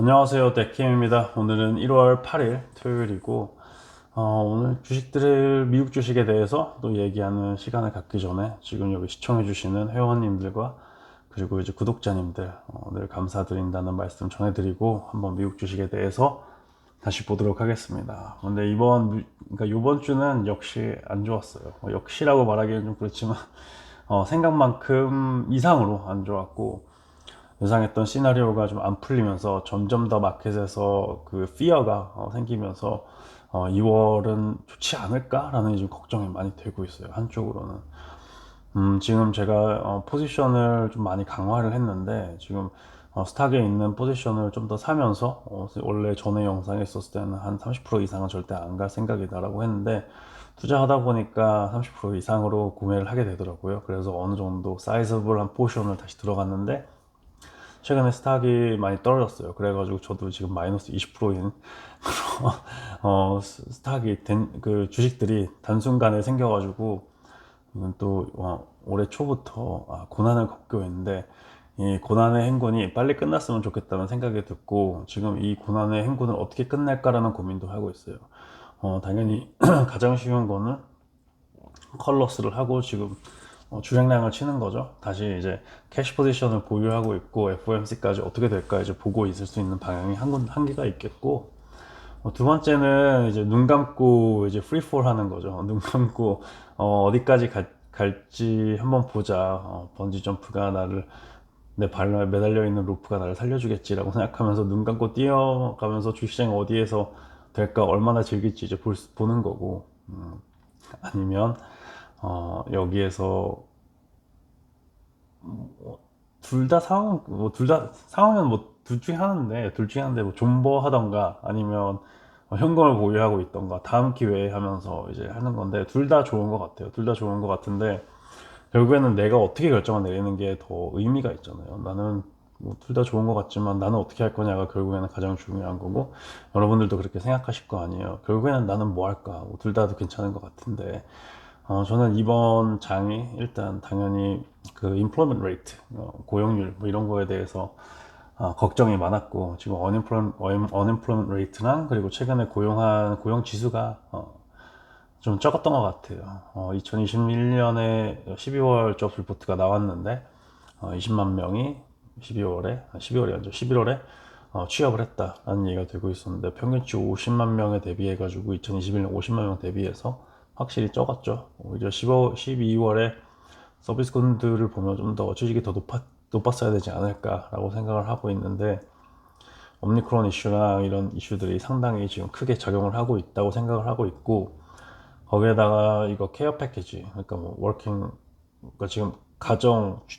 안녕하세요, 데키입니다. 오늘은 1월 8일 토요일이고, 오늘 주식들을, 미국 주식에 대해서 또 얘기하는 시간을 갖기 전에 지금 여기 시청해주시는 회원님들과 그리고 이제 구독자님들, 늘 감사드린다는 말씀 전해드리고, 한번 미국 주식에 대해서 다시 보도록 하겠습니다. 근데 그러니까 이번 주는 역시 안 좋았어요. 역시라고 말하기는 좀 그렇지만, 생각만큼 이상으로 안 좋았고, 예상했던 시나리오가 좀 안 풀리면서 점점 더 마켓에서 그 피어가 생기면서 2월은 좋지 않을까라는 좀 걱정이 많이 되고 있어요. 한쪽으로는. 지금 제가 포지션을 좀 많이 강화를 했는데 지금 스탁에 있는 포지션을 좀 더 사면서 원래 전에 영상에 있었을 때는 한 30% 이상은 절대 안 갈 생각이다라고 했는데 투자하다 보니까 30% 이상으로 구매를 하게 되더라고요. 그래서 어느 정도 사이즈블한 포지션을 다시 들어갔는데 최근에 스탁이 많이 떨어졌어요. 그래가지고 저도 지금 마이너스 20%인 스탁이 그 주식들이 단순간에 생겨가지고 이건 또 올해 초부터 고난을 겪고 있는데 이 고난의 행군이 빨리 끝났으면 좋겠다는 생각이 듣고 지금 이 고난의 행군을 어떻게 끝낼까라는 고민도 하고 있어요. 당연히 가장 쉬운 거는 컬러스를 하고 지금 주행량을 치는 거죠. 다시 이제 캐시 포지션을 보유하고 있고 FOMC까지 어떻게 될까 이제 보고 있을 수 있는 방향이 한 개가 있겠고, 두 번째는 이제 눈 감고 이제 프리폴 하는 거죠. 눈 감고 디까지 갈지 한번 보자. 번지 점프가 나를 내 발에 매달려 있는 로프가 나를 살려주겠지라고 생각하면서 눈 감고 뛰어가면서 주시장이 어디에서 될까 얼마나 즐길지 이제 보는 거고, 아니면 여기에서 둘 다 상황, 뭐 둘 다 상황은 뭐 둘 중에 하나인데 뭐 존버 하던가 아니면 현금을 보유하고 있던가 다음 기회에 하면서 이제 하는 건데 둘 다 좋은 것 같아요. 둘 다 좋은 것 같은데 결국에는 내가 어떻게 결정을 내리는 게 더 의미가 있잖아요. 나는 뭐 둘 다 좋은 것 같지만 나는 어떻게 할 거냐가 결국에는 가장 중요한 거고, 여러분들도 그렇게 생각하실 거 아니에요. 결국에는 나는 뭐 할까? 둘 다도 괜찮은 것 같은데 저는 이번 장이 일단 당연히 그 employment rate, 고용률 뭐 이런 거에 대해서 걱정이 많았고, 지금 unemployment rate랑 그리고 최근에 고용 지수가 좀 적었던 것 같아요. 2021년에 12월 잡스 리포트가 나왔는데 20만 명이 12월이 아니죠, 11월에 취업을 했다라는 얘기가 되고 있었는데 평균치 50만 명에 대비해가지고 2021년 50만 명 대비해서 확실히 적었죠. 오히려 12월에 서비스군들을 보면 좀 더 취직이 더 높았어야 되지 않을까라고 생각을 하고 있는데, 오미크론 이슈랑 이런 이슈들이 상당히 지금 크게 작용을 하고 있다고 생각을 하고 있고, 거기에다가 이거 케어 패키지, 그러니까 뭐 워킹, 그러니까 지금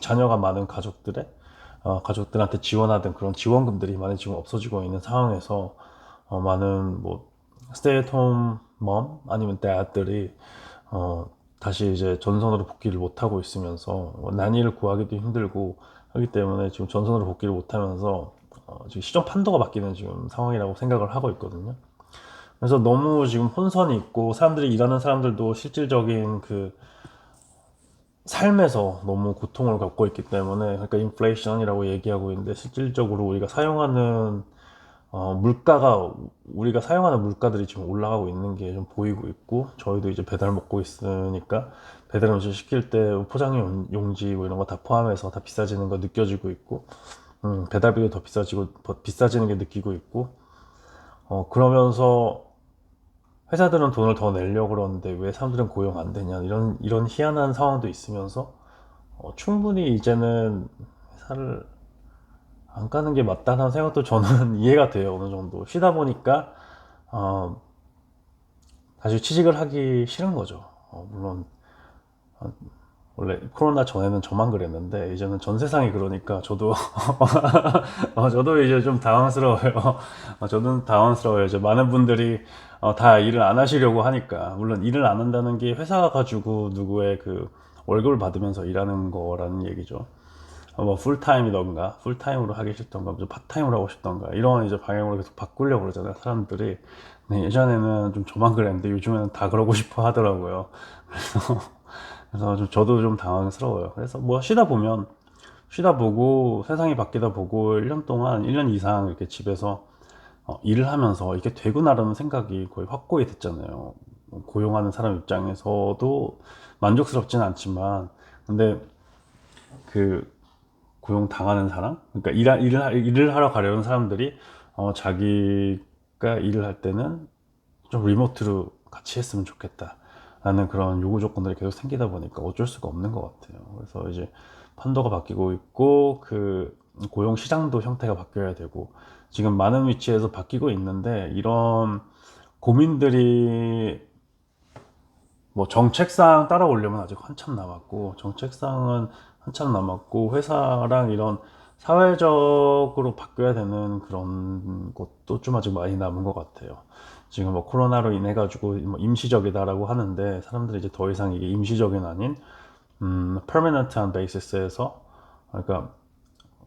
자녀가 많은 가족들한테 지원하던 그런 지원금들이 많이 지금 없어지고 있는 상황에서 많은 뭐 스테이 앳홈 멈 아니면 dad들이 다시 이제 전선으로 복귀를 못하고 있으면서 난이를 구하기도 힘들고 하기 때문에 지금 전선으로 복귀를 못하면서 지금 시점 판도가 바뀌는 지금 상황이라고 생각을 하고 있거든요. 그래서 너무 지금 혼선이 있고 사람들이 일하는 사람들도 실질적인 그 삶에서 너무 고통을 겪고 있기 때문에, 그러니까 인플레이션이라고 얘기하고 있는데 실질적으로 우리가 사용하는 물가들이 지금 올라가고 있는 게 좀 보이고 있고, 저희도 이제 배달 먹고 있으니까 배달 음식 시킬 때 포장 용지 뭐 이런 거 다 포함해서 다 비싸지는 거 느껴지고 있고, 배달비도 더 비싸지는 게 느끼고 있고, 그러면서 회사들은 돈을 더 내려고 그러는데 왜 사람들은 고용 안 되냐, 이런 희한한 상황도 있으면서 충분히 이제는 회사를 안 가는 게 맞다는 생각도 저는 이해가 돼요. 어느 정도 쉬다 보니까 어, 다시 취직을 하기 싫은 거죠. 물론 원래 코로나 전에는 저만 그랬는데 이제는 전 세상이 그러니까 저도 저도 이제 좀 당황스러워요. 저도 당황스러워요. 이제 많은 분들이 다 일을 안 하시려고 하니까, 물론 일을 안 한다는 게 회사가 가지고 누구의 그 월급을 받으면서 일하는 거라는 얘기죠. 뭐 풀타임이던가 풀타임으로 하기 싫던가 좀 파타임으로 하고 싶던가 이런 이제 방향으로 계속 바꾸려고 그러잖아요, 사람들이. 네, 예전에는 좀 저만 그랬는데 요즘에는 다 그러고 싶어 하더라고요. 그래서 저도 좀 당황스러워요. 그래서 뭐 쉬다 보면 쉬다 보고 세상이 바뀌다 보고 1년 동안 1년 이상 이렇게 집에서 일을 하면서 이게 되구나라는 생각이 거의 확고히 됐잖아요. 고용하는 사람 입장에서도 만족스럽지는 않지만, 근데 그 고용 당하는 사람, 그러니까 일을 하러 가려는 사람들이 자기가 일을 할 때는 좀 리모트로 같이 했으면 좋겠다 라는 그런 요구 조건들이 계속 생기다 보니까 어쩔 수가 없는 것 같아요. 그래서 이제 판도가 바뀌고 있고 그 고용 시장도 형태가 바뀌어야 되고 지금 많은 위치에서 바뀌고 있는데, 이런 고민들이 뭐 정책상 따라오려면 아직 한참 남았고, 정책상은 한참 남았고, 회사랑 이런 사회적으로 바뀌어야 되는 그런 것도 좀 아직 많이 남은 것 같아요. 지금 뭐 코로나로 인해 가지고 뭐 임시적이다라고 하는데, 사람들이 이제 더 이상 이게 임시적인 아닌 permanent한 베이시스에서, 그러니까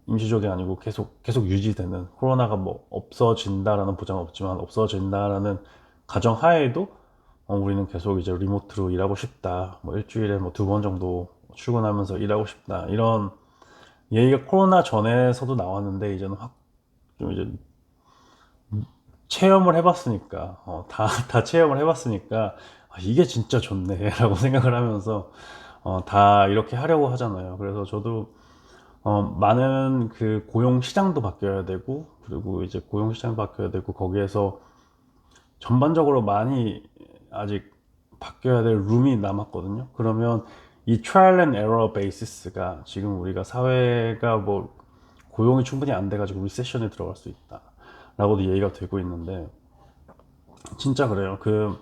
임시적이 아니고 계속 유지되는, 코로나가 뭐 없어진다라는 보장은 없지만 없어진다라는 가정 하에도 우리는 계속 이제 리모트로 일하고 싶다. 뭐 일주일에 뭐 2번 정도 출근하면서 일하고 싶다. 이런 얘기가 코로나 전에서도 나왔는데, 이제는 확 좀 이제 체험을 해봤으니까, 다 체험을 해봤으니까, 이게 진짜 좋네라고 생각을 하면서, 다 이렇게 하려고 하잖아요. 그래서 저도, 많은 그 고용 시장도 바뀌어야 되고, 그리고 이제 고용 시장 바뀌어야 되고, 거기에서 전반적으로 많이 아직 바뀌어야 될 룸이 남았거든요. 그러면 이 trial and error basis가, 지금 우리가 사회가 뭐 고용이 충분히 안 돼가지고 리세션에 들어갈 수 있다 라고도 얘기가 되고 있는데, 진짜 그래요. 그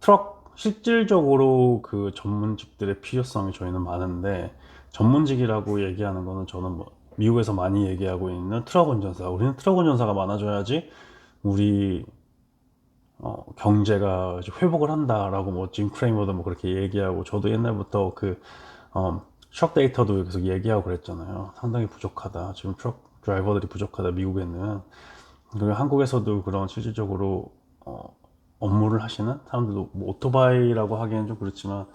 트럭 실질적으로 그 전문직들의 필요성이 저희는 많은데, 전문직이라고 얘기하는 거는 저는 뭐 미국에서 많이 얘기하고 있는 트럭 운전사, 우리는 트럭 운전사가 많아져야지 우리 경제가 이제 회복을 한다라고 뭐 짐 크레이머도 뭐 그렇게 얘기하고, 저도 옛날부터 그 트럭 데이터도 계속 얘기하고 그랬잖아요. 상당히 부족하다. 지금 트럭 드라이버들이 부족하다, 미국에는. 그리고 한국에서도 그런 실질적으로 업무를 하시는 사람들도, 뭐 오토바이라고 하기엔 좀 그렇지만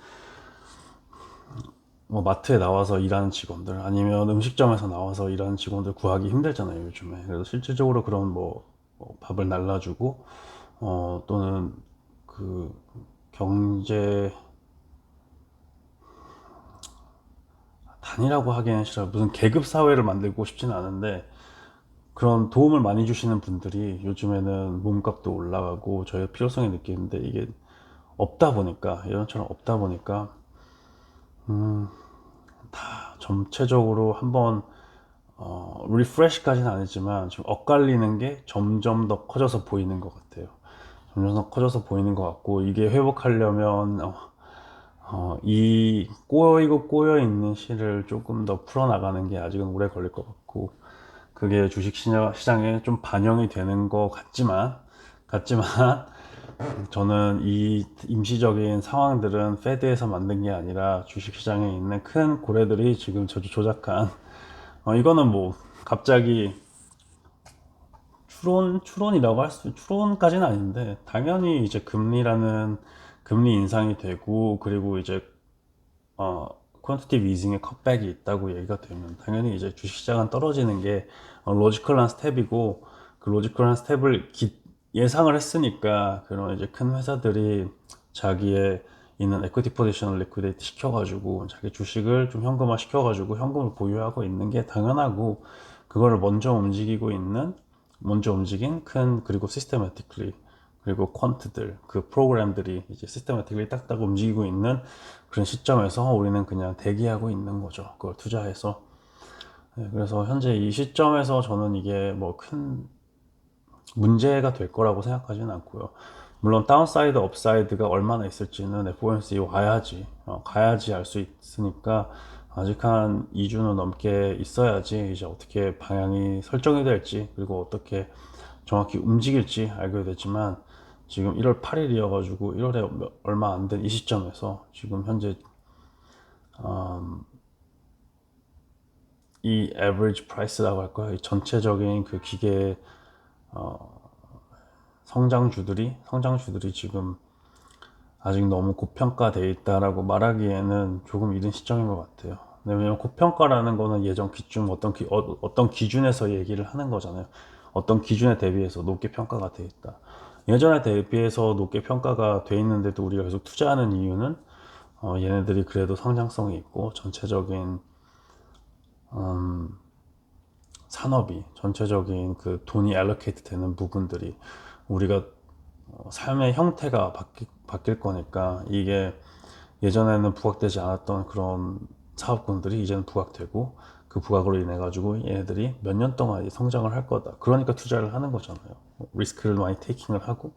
뭐 마트에 나와서 일하는 직원들, 아니면 음식점에서 나와서 일하는 직원들 구하기 힘들잖아요, 요즘에. 그래서 실질적으로 그런 뭐 밥을 날라주고 또는 그 경제 단이라고 하기에는 싫어요. 무슨 계급 사회를 만들고 싶지는 않은데, 그런 도움을 많이 주시는 분들이 요즘에는 몸값도 올라가고 저희가 필요성이 느끼는데, 이게 없다 보니까, 예전처럼 없다 보니까 다 전체적으로 한번 리프레시까지는 아니지만 지금 엇갈리는 게 점점 더 커져서 보이는 것 같아요. 점점 더 커져서 보이는 것 같고, 이게 회복하려면 이 꼬이고 꼬여 있는 실을 조금 더 풀어나가는 게 아직은 오래 걸릴 것 같고, 그게 주식 시장에 좀 반영이 되는 것 같지만 저는 이 임시적인 상황들은 페드에서 만든 게 아니라 주식 시장에 있는 큰 고래들이 지금 저주 조작한, 이거는 뭐 갑자기 추론이라고 추론까지는 아닌데, 당연히 이제 금리 인상이 되고, 그리고 이제 퀀티티브 이징의 컷백이 있다고 얘기가 되면 당연히 이제 주식시장은 떨어지는 게 로지컬한 스텝이고, 그 로지컬한 스텝을 예상을 했으니까 그런 이제 큰 회사들이 자기의 있는 에quity 포지션을 리퀴데이트 시켜가지고 자기 주식을 좀 현금화 시켜가지고 현금을 보유하고 있는 게 당연하고, 그거를 먼저 움직인 큰, 그리고 시스테마틱리, 그리고 퀀트들, 그 프로그램들이 이제 시스테마틱리 딱딱 움직이고 있는 그런 시점에서 우리는 그냥 대기하고 있는 거죠. 그걸 투자해서. 네, 그래서 현재 이 시점에서 저는 이게 뭐 큰 문제가 될 거라고 생각하지는 않고요. 물론 다운사이드, 업사이드가 얼마나 있을지는 FOMC 가야지 알 수 있으니까, 아직 한 2주는 넘게 있어야지 이제 어떻게 방향이 설정이 될지, 그리고 어떻게 정확히 움직일지 알게 되지만, 지금 1월 8일이어가지고 1월에 얼마 안 된 이 시점에서 지금 현재 이 average price라고 할까요? 이 전체적인 그 기계 성장주들이 지금 아직 너무 고평가돼 있다라고 말하기에는 조금 이른 시점인 것 같아요. 네, 왜냐면 고평가라는 거는 예전 기준, 어떤 기준에서 얘기를 하는 거잖아요. 어떤 기준에 대비해서 높게 평가가 돼 있다. 예전에 대비해서 높게 평가가 돼 있는데도 우리가 계속 투자하는 이유는 얘네들이 그래도 성장성이 있고 전체적인 산업이 전체적인 그 돈이 알로케이트 되는 부분들이 우리가 삶의 형태가 바뀔 거니까 이게 예전에는 부각되지 않았던 그런 사업군들이 이제는 부각되고 그 부각으로 인해 가지고 얘네들이 몇 년 동안 성장을 할 거다. 그러니까 투자를 하는 거잖아요. 리스크를 많이 테이킹을 하고.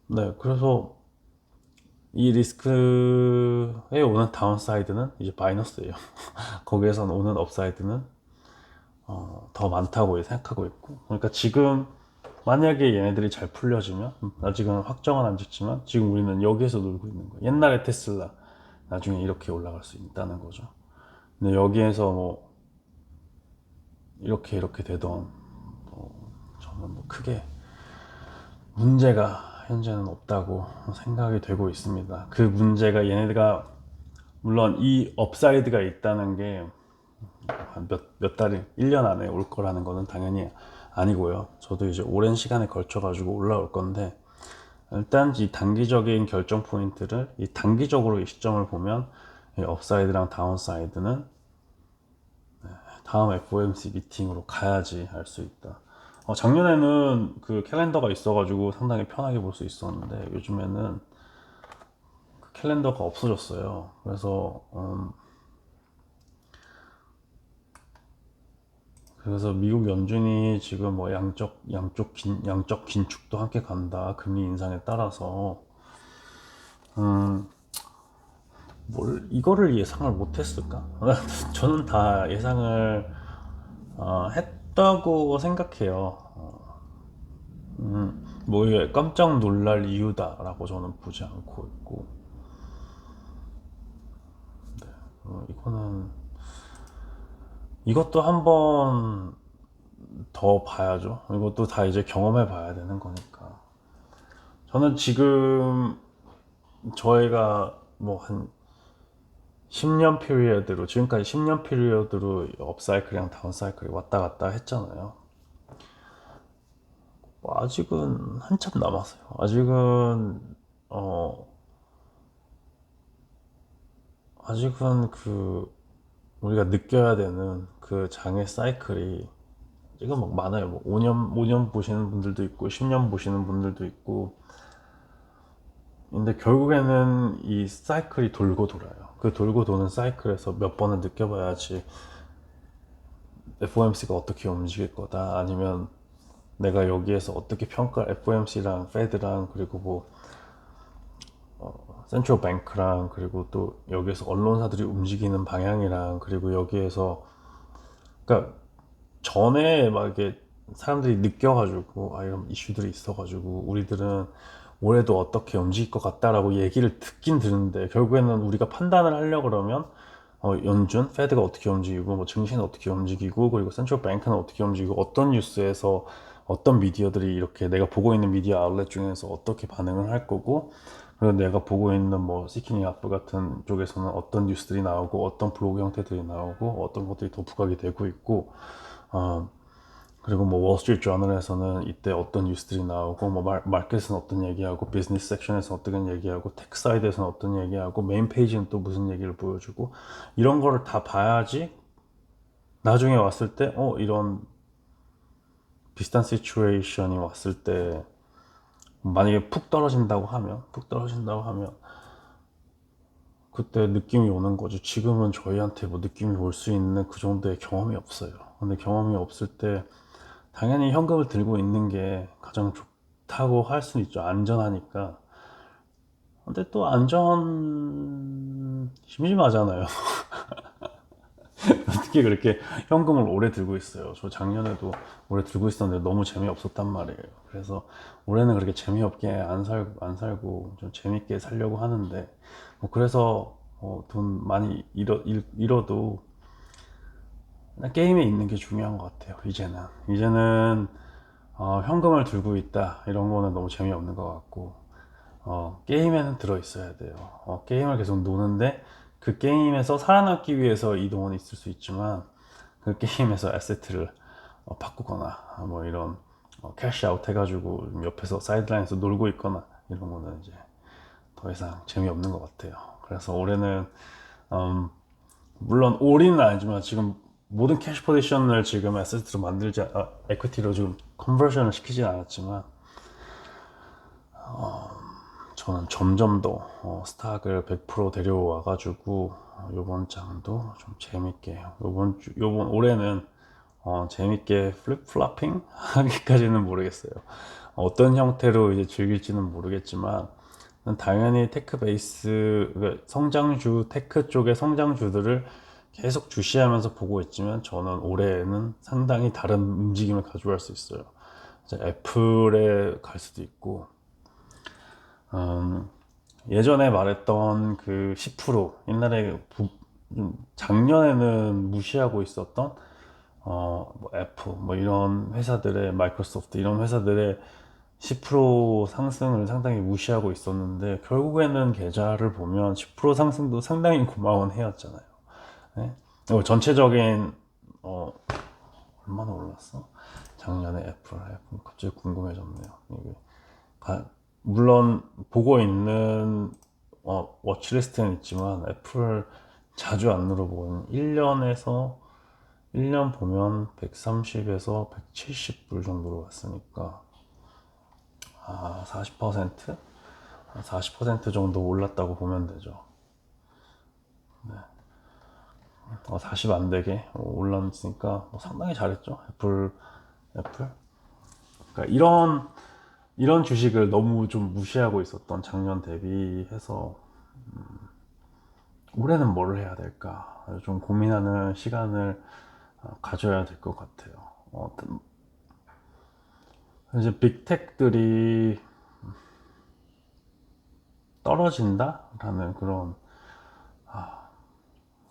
네, 그래서 이 리스크에 오는 다운사이드는 이제 마이너스예요. 거기에서 오는 업사이드는 더 많다고 생각하고 있고. 그러니까 지금 만약에 얘네들이 잘 풀려지면 아직은 확정은 안 짓지만 지금 우리는 여기에서 놀고 있는 거예요. 옛날에 테슬라 나중에 이렇게 올라갈 수 있다는 거죠. 근데 여기에서 뭐 이렇게 되던 저는 뭐 크게 문제가 현재는 없다고 생각이 되고 있습니다. 그 문제가 얘네가 물론 이 업사이드가 있다는 게 몇 달이 1년 안에 올 거라는 거는 당연히 아니고요. 저도 이제 오랜 시간에 걸쳐 가지고 올라올 건데 일단 이 단기적인 결정 포인트를 이 단기적으로 이 시점을 보면 이 업사이드랑 다운사이드는 다음 FOMC 미팅으로 가야지 알 수 있다. 작년에는 그 캘린더가 있어가지고 상당히 편하게 볼 수 있었는데 요즘에는 그 캘린더가 없어졌어요. 그래서 미국 연준이 지금 뭐 양적 긴축도 함께 간다. 금리 인상에 따라서 뭘 이거를 예상을 못했을까? 저는 다 예상을 했다고 생각해요. 뭐 이게 깜짝 놀랄 이유다라고 저는 보지 않고 있고, 이거는 이것도 한번 더 봐야죠. 이것도 다 이제 경험해 봐야 되는 거니까. 저는 지금 저희가 뭐 한 10년 피리어드로 지금까지 10년 피리어드로 업사이클이랑 다운사이클이 왔다 갔다 했잖아요. 뭐 아직은 한참 남았어요. 어 아직은 그 우리가 느껴야 되는 그 장애 사이클이 지금 막 많아요. 뭐 5년 보시는 분들도 있고 10년 보시는 분들도 있고. 근데 결국에는 이 사이클이 돌고 돌아요. 그 돌고 도는 사이클에서 몇 번을 느껴봐야지 FOMC가 어떻게 움직일 거다. 아니면 내가 여기에서 어떻게 FOMC랑 페드랑 그리고 뭐 센트럴 뱅크랑 그리고 또 여기에서 언론사들이 움직이는 방향이랑 그리고 여기에서 그러니까 전에 막 이게 사람들이 느껴가지고 이런 이슈들이 있어가지고 우리들은 올해도 어떻게 움직일 것 같다라고 얘기를 듣긴 듣는데 결국에는 우리가 판단을 하려고 그러면 연준, 페드가 어떻게 움직이고 뭐 증시는 어떻게 움직이고 그리고 센트럴 뱅크는 어떻게 움직이고 어떤 뉴스에서 어떤 미디어들이 이렇게 내가 보고 있는 미디어 아울렛 중에서 어떻게 반응을 할 거고 그리고 내가 보고 있는 뭐 시키니 아프 같은 쪽에서는 어떤 뉴스들이 나오고 어떤 블로그 형태들이 나오고 어떤 것들이 더 부각이 되고 있고 어, 그리고 뭐 월스트리트 저널에서는 이때 어떤 뉴스들이 나오고 뭐 마켓은 어떤 얘기하고 비즈니스 섹션에서 어떤 얘기하고 테크 사이드에서는 어떤 얘기하고 메인 페이지는 또 무슨 얘기를 보여주고 이런 거를 다 봐야지 나중에 왔을 때 이런 비슷한 시츄에이션이 왔을 때 만약에 푹 떨어진다고 하면 그때 느낌이 오는 거죠. 지금은 저희한테 뭐 느낌이 올 수 있는 그 정도의 경험이 없어요. 근데 경험이 없을 때 당연히 현금을 들고 있는 게 가장 좋다고 할 수는 있죠. 안전하니까. 근데 또 심심하잖아요. 어떻게 그렇게 현금을 오래 들고 있어요. 저 작년에도 오래 들고 있었는데 너무 재미없었단 말이에요. 그래서 올해는 그렇게 재미없게 안 살고 좀 재밌게 살려고 하는데, 뭐 그래서 돈 많이 잃어도 게임에 있는 게 중요한 것 같아요. 이제는 현금을 들고 있다 이런 거는 너무 재미없는 것 같고 게임에는 들어 있어야 돼요. 게임을 계속 노는데 그 게임에서 살아남기 위해서 이 돈이 있을 수 있지만 그 게임에서 에세트를 바꾸거나 뭐 이런 캐시아웃 해가지고 좀 옆에서 사이드라인에서 놀고 있거나 이런 거는 이제 더 이상 재미없는 것 같아요. 그래서 올해는 물론 올인은 아니지만 지금 모든 캐시 포지션을 지금 에세트로 에퀴티로 지금 컨버전을 시키진 않았지만 저는 점점 더 스탁을 100% 데려와가지고 요번 장도 좀 재밌게 요번 올해는 재밌게 플립플라핑 하기까지는 모르겠어요. 어떤 형태로 이제 즐길지는 모르겠지만 당연히 테크 베이스 성장주 테크 쪽의 성장주들을 계속 주시하면서 보고 있지만 저는 올해는 상당히 다른 움직임을 가져갈 수 있어요. 이제 애플에 갈 수도 있고 예전에 말했던 그 10% 옛날에 작년에는 무시하고 있었던 뭐 애플 뭐 이런 회사들의 마이크로소프트 이런 회사들의 10% 상승을 상당히 무시하고 있었는데 결국에는 계좌를 보면 10% 상승도 상당히 고마운 해였잖아요. 네? 전체적인 얼마나 올랐어? 작년에 애플 갑자기 궁금해졌네요. 이게 물론 보고 있는 워치리스트는 있지만 애플 자주 안 눌러보거든요. 1년 보면 130에서 170불 정도로 왔으니까 40%? 40% 정도 올랐다고 보면 되죠. 네. 40 안 되게 올랐으니까 상당히 잘했죠. 애플. 그러니까 이런 주식을 너무 좀 무시하고 있었던 작년 대비해서 올해는 뭘 해야 될까 좀 고민하는 시간을 가져야 될 것 같아요. 이제 빅텍들이 떨어진다라는 그런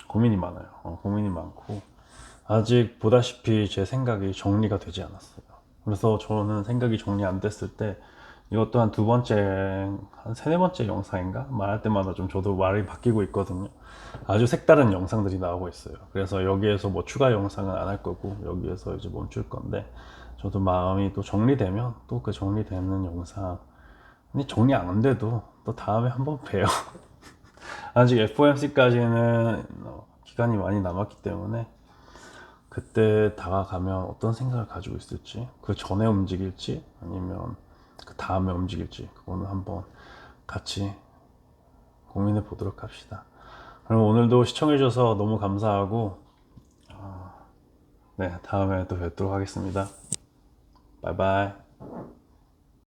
고민이 많아요. 고민이 많고 아직 보다시피 제 생각이 정리가 되지 않았어요. 그래서 저는 생각이 정리 안 됐을 때 이것도 한 두 번째, 한 세네 번째 영상인가? 말할 때마다 좀 저도 말이 바뀌고 있거든요. 아주 색다른 영상들이 나오고 있어요. 그래서 여기에서 뭐 추가 영상은 안 할 거고, 여기에서 이제 멈출 건데, 저도 마음이 또 정리되면 또 그 정리되는 영상, 근데 정리 안 돼도 또 다음에 한번 봬요. 아직 FOMC까지는 기간이 많이 남았기 때문에 그때 다가가면 어떤 생각을 가지고 있을지, 그 전에 움직일지 아니면 그 다음에 움직일지 그거는 한번 같이 고민해 보도록 합시다. 그럼 오늘도 시청해 주셔서 너무 감사하고 네, 다음에 또 뵙도록 하겠습니다. 바이바이.